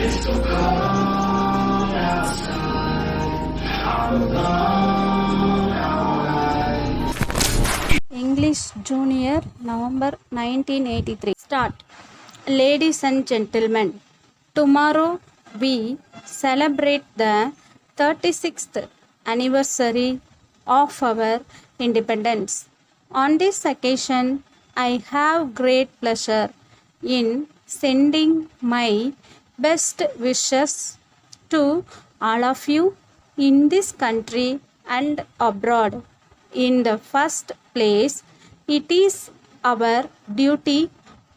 It's so cold outside. How long our English Junior, November 1983. Start. Ladies and gentlemen, tomorrow we celebrate the 36th anniversary of our independence. On this occasion, I have great pleasure in sending my best wishes to all of you in this country and abroad. In the first place, it is our duty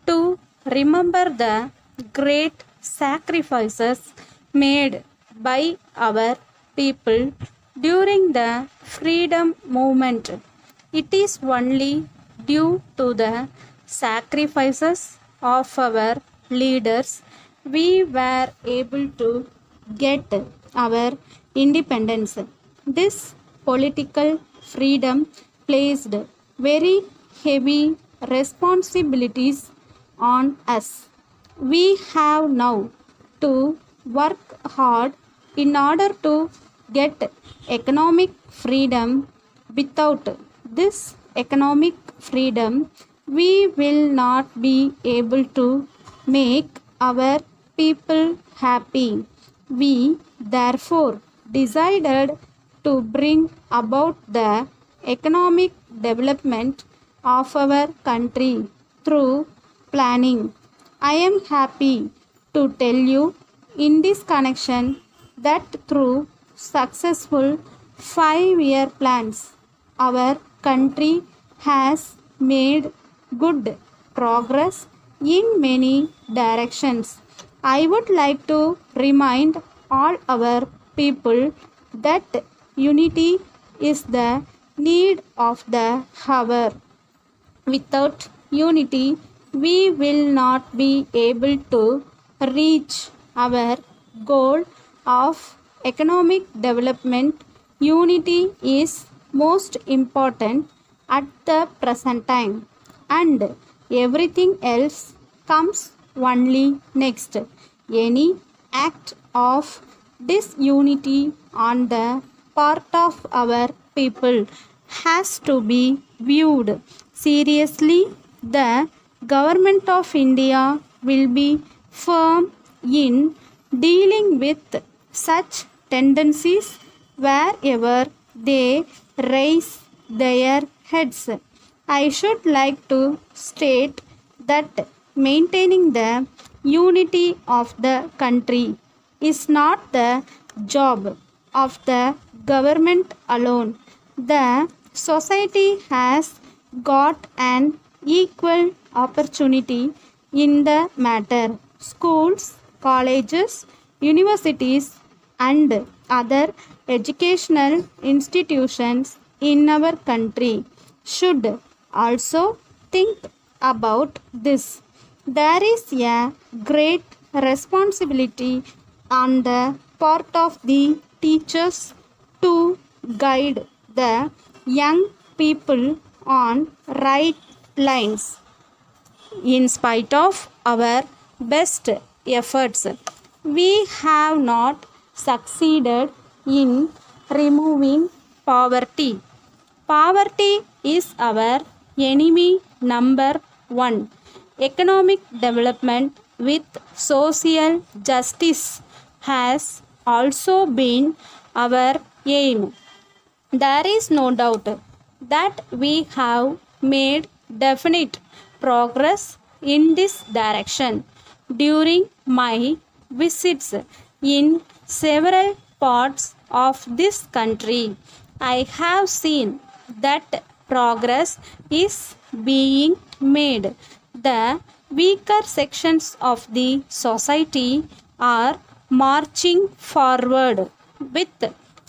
to remember the great sacrifices made by our people during the freedom movement. It is only due to the sacrifices of our leaders we were able to get our independence. This political freedom placed very heavy responsibilities on us. We have now to work hard in order to get economic freedom. Without this economic freedom, we will not be able to make our people happy. We therefore decided to bring about the economic development of our country through planning. I am happy to tell you in this connection that through successful 5-year plans, our country has made good progress in many directions. I would like to remind all our people that unity is the need of the hour. Without unity, we will not be able to reach our goal of economic development. Unity is most important at the present time, and everything else comes only next. Any act of disunity on the part of our people has to be viewed seriously. The government of India will be firm in dealing with such tendencies wherever they raise their heads. I should like to state that maintaining the unity of the country is not the job of the government alone. The society has got an equal opportunity in the matter. Schools, colleges, universities, and other educational institutions in our country should also think about this. There is a great responsibility on the part of the teachers to guide the young people on right lines. In spite of our best efforts, we have not succeeded in removing poverty. Poverty is our enemy number one. Economic development with social justice has also been our aim. There is no doubt that we have made definite progress in this direction. During my visits in several parts of this country, I have seen that progress is being made. The weaker sections of the society are marching forward with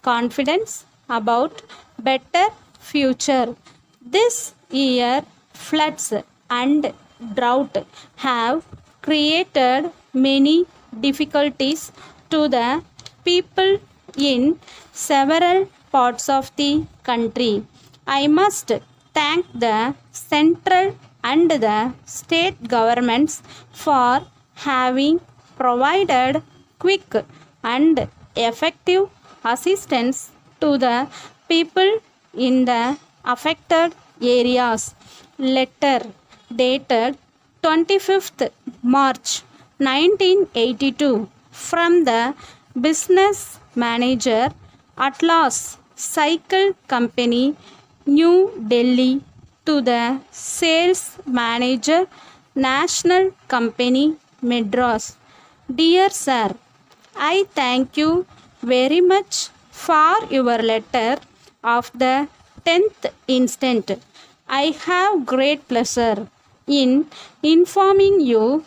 confidence about better future. This year floods and drought have created many difficulties to the people in several parts of the country. I must thank the central and the state governments for having provided quick and effective assistance to the people in the affected areas. Letter dated 25th March 1982 from the business manager, Atlas Cycle Company, New Delhi, to the sales manager, National Company, Madras. Dear Sir, I thank you very much for your letter of the 10th instant. I have great pleasure in informing you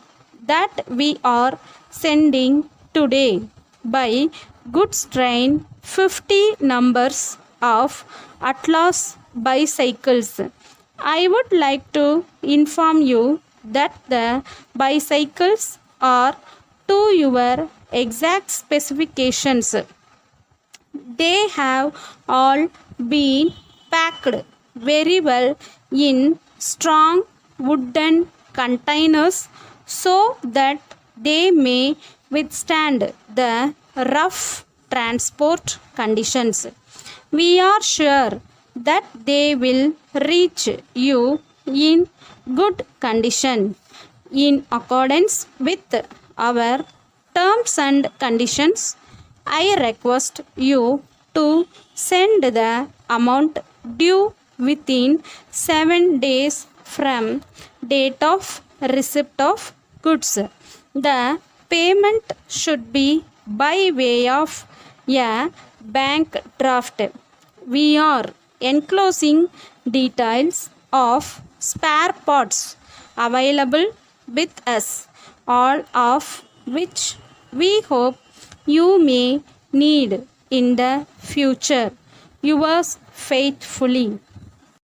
that we are sending today by goods train 50 numbers of Atlas bicycles. I would like to inform you that the bicycles are to your exact specifications. They have all been packed very well in strong wooden containers so that they may withstand the rough transport conditions. We are sure that they will reach you in good condition. In accordance with our terms and conditions, I request you to send the amount due within 7 days from date of receipt of goods. The payment should be by way of a bank draft. We are enclosing details of spare parts available with us, all of which we hope you may need in the future. Yours faithfully,